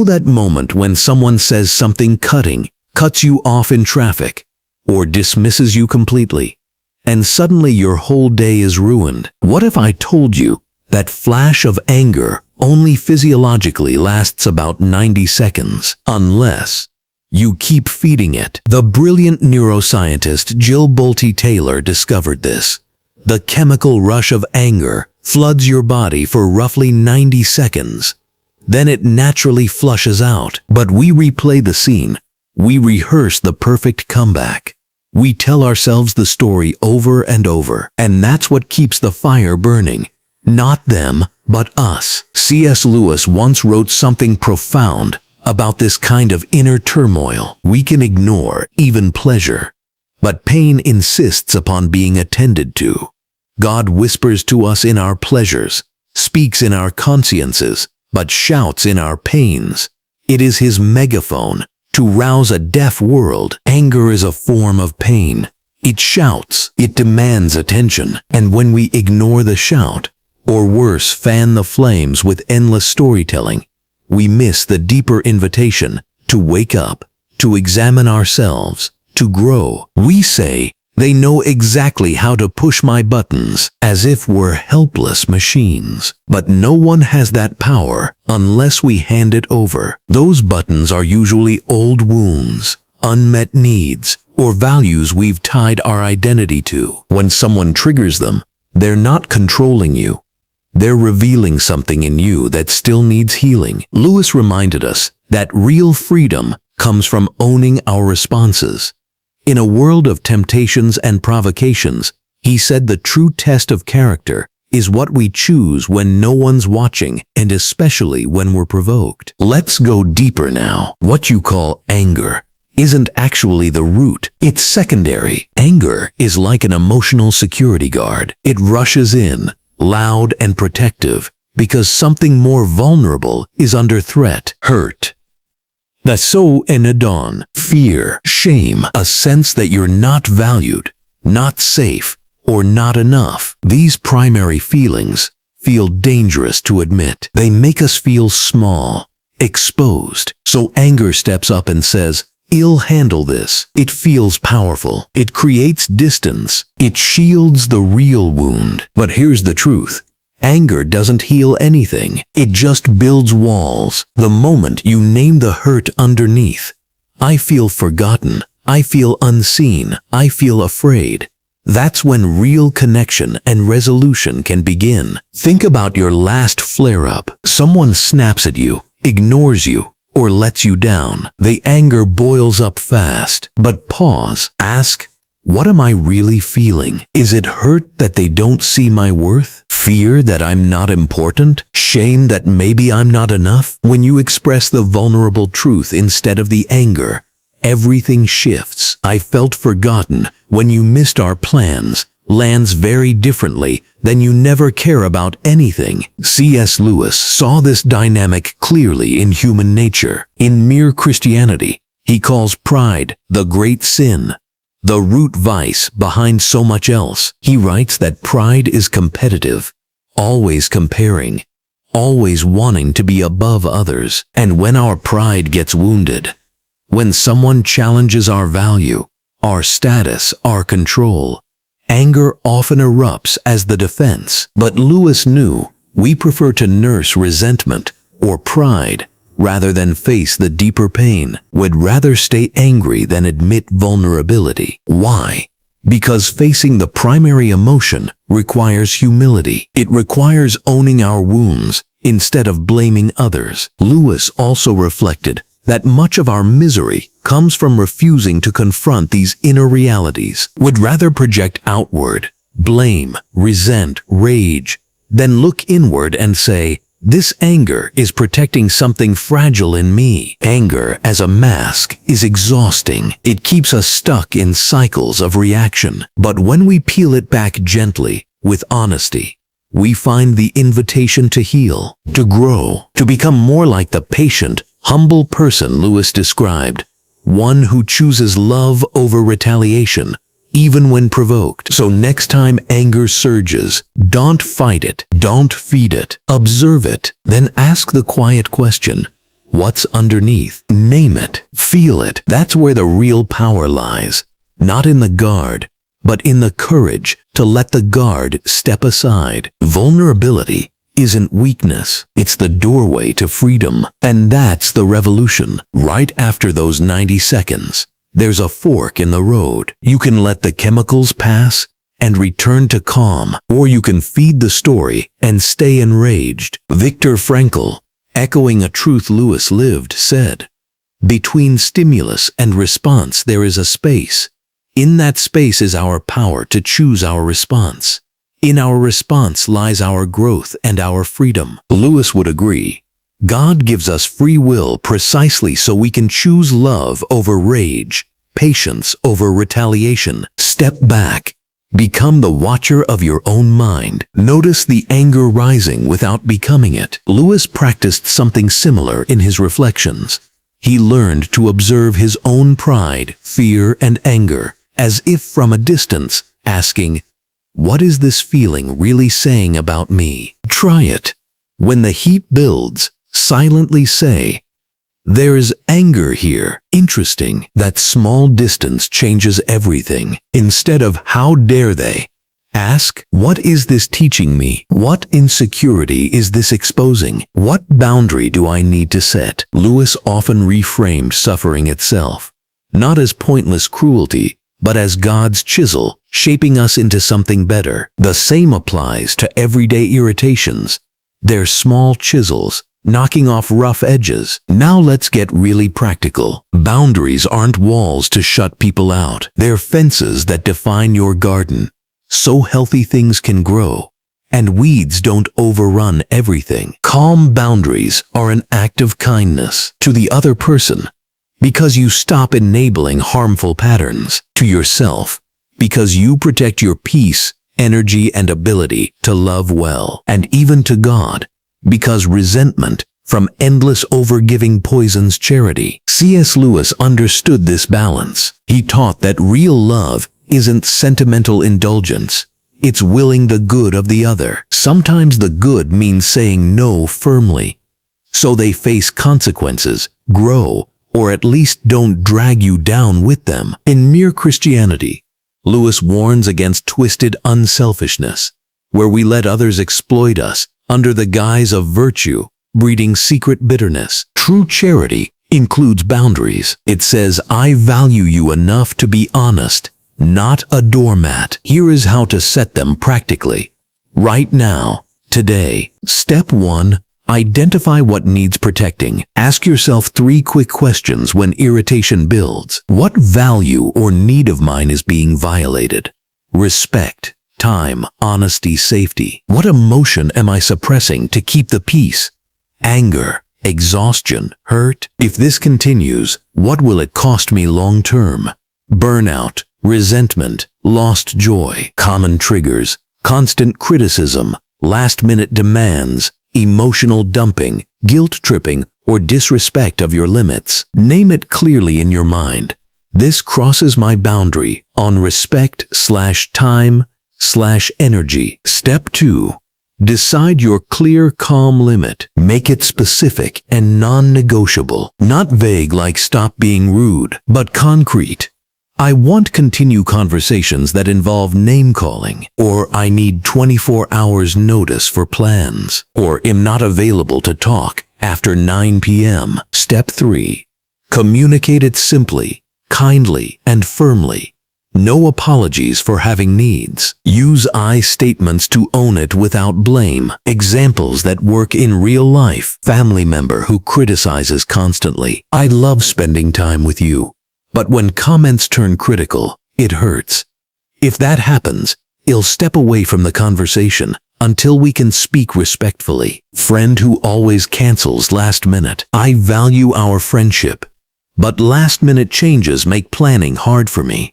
that moment when someone says something cutting, cuts you off in traffic, or dismisses you completely, and suddenly your whole day is ruined? What if I told you that flash of anger only physiologically lasts about 90 seconds, unless you keep feeding it? The brilliant neuroscientist Jill Bolte Taylor discovered this. The chemical rush of anger floods your body for roughly 90 seconds. Then it naturally flushes out. But we replay the scene. We rehearse the perfect comeback. We tell ourselves the story over and over. And that's what keeps the fire burning. Not them, but us. C.S. Lewis once wrote something profound about this kind of inner turmoil. We can ignore even pleasure, but pain insists upon being attended to. God whispers to us in our pleasures, speaks in our consciences, but shouts in our pains. It is his megaphone to rouse a deaf world. Anger is a form of pain. It shouts, it demands attention, and when we ignore the shout, or worse, fan the flames with endless storytelling, we miss the deeper invitation to wake up, to examine ourselves, to grow. We say, they know exactly how to push my buttons, as if we're helpless machines. But no one has that power unless we hand it over. Those buttons are usually old wounds, unmet needs, or values we've tied our identity to. When someone triggers them, they're not controlling you. They're revealing something in you that still needs healing. Lewis reminded us that real freedom comes from owning our responses. In a world of temptations and provocations, he said the true test of character is what we choose when no one's watching, and especially when we're provoked. Let's go deeper now. What you call anger isn't actually the root. It's secondary. Anger is like an emotional security guard. It rushes in, loud and protective, because something more vulnerable is under threat. Hurt. The so enadon, fear, shame, a sense that you're not valued, not safe, or not enough. These primary feelings feel dangerous to admit. They make us feel small, exposed. So anger steps up and says, "I'll handle this." It feels powerful. It creates distance. It shields the real wound. But here's the truth. Anger doesn't heal anything. It just builds walls. The moment you name the hurt underneath, I feel forgotten, I feel unseen, I feel afraid, that's when real connection and resolution can begin. Think about your last flare-up. Someone snaps at you, ignores you, or lets you down. The anger boils up fast. But pause. Ask, what am I really feeling? Is it hurt that they don't see my worth? Fear that I'm not important? Shame that maybe I'm not enough? When you express the vulnerable truth instead of the anger, everything shifts. "I felt forgotten when you missed our plans" lands very differently than "you never care about anything." C.S. Lewis saw this dynamic clearly in human nature. In Mere Christianity, he calls pride the great sin, the root vice behind so much else. He writes that pride is competitive, always comparing, always wanting to be above others. And when our pride gets wounded, when someone challenges our value, our status, our control, anger often erupts as the defense. But Lewis knew we prefer to nurse resentment or pride rather than face the deeper pain. We'd rather stay angry than admit vulnerability. Why? Because facing the primary emotion requires humility. It requires owning our wounds instead of blaming others. Lewis also reflected that much of our misery comes from refusing to confront these inner realities. We'd rather project outward, blame, resent, rage, than look inward and say, "This anger is protecting something fragile in me." Anger as a mask is exhausting. It keeps us stuck in cycles of reaction. But when we peel it back gently, with honesty, we find the invitation to heal, to grow, to become more like the patient, humble person Lewis described, one who chooses love over retaliation, even when provoked. So next time anger surges, don't fight it, don't feed it, observe it, then ask the quiet question, What's underneath? Name it. Feel it. That's where the real power lies. Not in the guard, but in the courage to let the guard step aside. Vulnerability isn't weakness. It's the doorway to freedom. And that's the revolution. Right after those 90 seconds, there's a fork in the road. You can let the chemicals pass and return to calm, or you can feed the story and stay enraged. Viktor Frankl, echoing a truth Lewis lived, said, "Between stimulus and response there is a space. In that space is our power to choose our response. In our response lies our growth and our freedom." Lewis would agree. God gives us free will precisely so we can choose love over rage, patience over retaliation. Step back. Become the watcher of your own mind. Notice the anger rising without becoming it. Lewis practiced something similar in his reflections. He learned to observe his own pride, fear, and anger, as if from a distance, asking, "What is this feeling really saying about me?" Try it. When the heat builds, silently say, "There's anger here." Interesting. That small distance changes everything. Instead of "How dare they?" ask, "What is this teaching me? What insecurity is this exposing? What boundary do I need to set?" Lewis often reframed suffering itself, not as pointless cruelty, but as God's chisel, shaping us into something better. The same applies to everyday irritations. They're small chisels, knocking off rough edges. Now let's get really practical. Boundaries aren't walls to shut people out. They're fences that define your garden, so healthy things can grow, and weeds don't overrun everything. Calm boundaries are an act of kindness to the other person, because you stop enabling harmful patterns, to yourself, because you protect your peace, energy, and ability to love well, and even to God, because resentment from endless overgiving poisons charity. C.S. Lewis understood this balance. He taught that real love isn't sentimental indulgence. It's willing the good of the other. Sometimes the good means saying no firmly, so they face consequences, grow, or at least don't drag you down with them. In Mere Christianity, Lewis warns against twisted unselfishness, where we let others exploit us under the guise of virtue, breeding secret bitterness. True charity includes boundaries. It says, "I value you enough to be honest, not a doormat." Here is how to set them practically. Right now, today. Step 1. Identify what needs protecting. Ask yourself 3 quick questions when irritation builds. What value or need of mine is being violated? Respect, time, honesty, safety. What emotion am I suppressing to keep the peace? Anger, exhaustion, hurt. If this continues, what will it cost me long term? Burnout, resentment, lost joy. Common triggers: constant criticism, last-minute demands, emotional dumping, guilt tripping, or disrespect of your limits. Name it clearly in your mind. This crosses my boundary on respect/time/energy. Step 2. Decide your clear, calm limit. Make it specific and non-negotiable. Not vague like "stop being rude," but concrete. "I won't continue conversations that involve name-calling," or "I need 24 hours notice for plans," or "am not available to talk after 9 p.m. Step 3. Communicate it simply, kindly, and firmly. No apologies for having needs. Use I statements to own it without blame. Examples that work in real life. Family member who criticizes constantly. "I love spending time with you, but when comments turn critical, it hurts." If that happens, I'll step away from the conversation until we can speak respectfully. Friend who always cancels last minute. "I value our friendship, but last-minute changes make planning hard for me."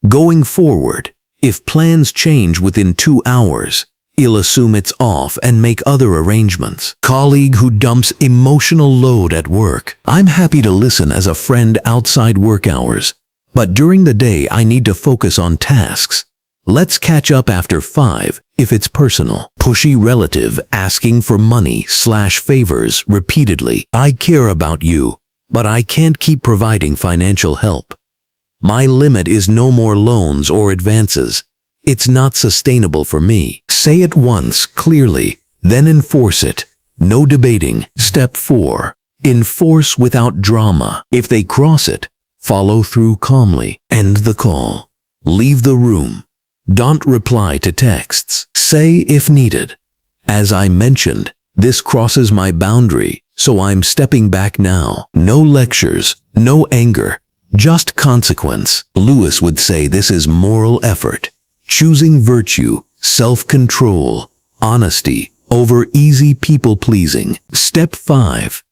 Going forward, if plans change within 2 hours, I'll assume it's off and make other arrangements. Colleague who dumps emotional load at work. "I'm happy to listen as a friend outside work hours, but during the day I need to focus on tasks." Let's catch up after 5 if it's personal. Pushy relative asking for money/favors repeatedly. I care about you, but I can't keep providing financial help. My limit is no more loans or advances. It's not sustainable for me. Say it once clearly, then enforce it. No debating. Step 4. Enforce without drama. If they cross it, follow through calmly. End the call. Leave the room. Don't reply to texts. Say if needed, "As I mentioned, this crosses my boundary, so I'm stepping back now." No lectures, no anger, just consequence. Lewis would say this is moral effort. Choosing virtue, self-control, honesty over easy people-pleasing. Step 5.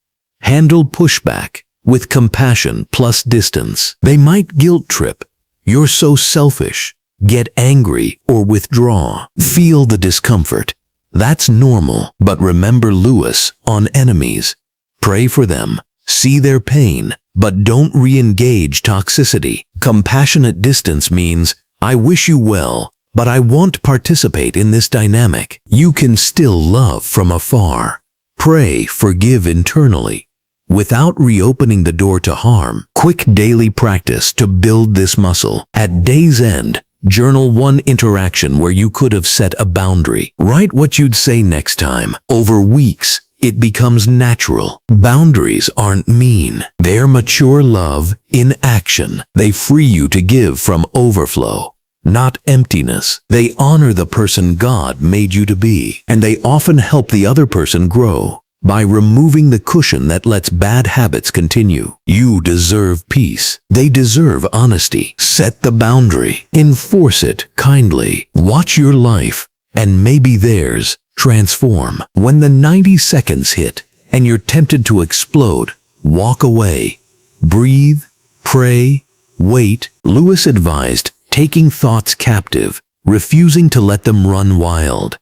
Handle pushback with compassion plus distance. They might guilt trip. "You're so selfish." Get angry or withdraw. Feel the discomfort. That's normal. But remember Lewis on enemies. Pray for them. See their pain, but don't re-engage toxicity. Compassionate distance means, "I wish you well, but I won't participate in this dynamic." You can still love from afar. Pray, forgive internally, without reopening the door to harm. Quick daily practice to build this muscle. At day's end, journal one interaction where you could have set a boundary. Write what you'd say next time. Over weeks, it becomes natural. Boundaries aren't mean. They're mature love in action. They free you to give from overflow, not emptiness. They honor the person God made you to be, and they often help the other person grow. By removing the cushion that lets bad habits continue. You deserve peace. They deserve honesty. Set the boundary. Enforce it kindly. Watch your life, and maybe theirs, transform. When the 90 seconds hit, and you're tempted to explode, walk away. Breathe, pray, wait. Lewis advised taking thoughts captive, refusing to let them run wild.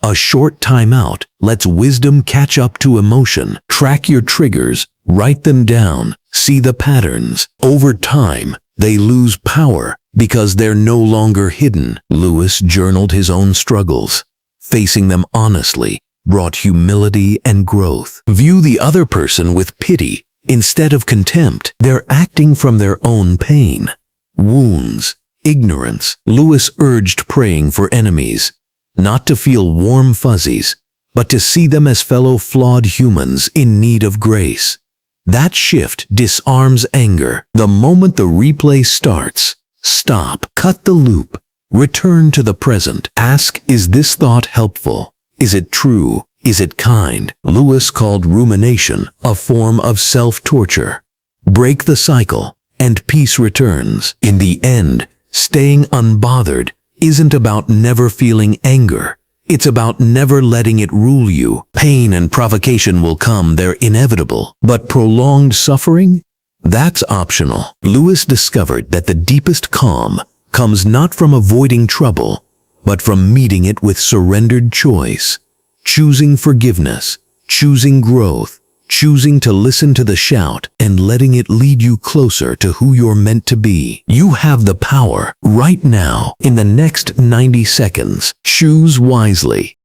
A short timeout lets wisdom catch up to emotion. Track your triggers, write them down, see the patterns. Over time, they lose power because they're no longer hidden. Lewis journaled his own struggles. Facing them honestly brought humility and growth. View the other person with pity instead of contempt. They're acting from their own pain, wounds, ignorance. Lewis urged praying for enemies, not to feel warm fuzzies, but to see them as fellow flawed humans in need of grace. That shift disarms anger. The moment the replay starts, stop, cut the loop, return to the present. Ask, is this thought helpful? Is it true? Is it kind? Lewis called rumination a form of self-torture. Break the cycle, and peace returns. In the end, staying unbothered isn't about never feeling anger. It's about never letting it rule you. Pain and provocation will come, they're inevitable. But prolonged suffering? That's optional. Lewis discovered that the deepest calm comes not from avoiding trouble, but from meeting it with surrendered choice. Choosing forgiveness, choosing growth, choosing to listen to the shout and letting it lead you closer to who you're meant to be. You have the power right now. In the next 90 seconds, choose wisely.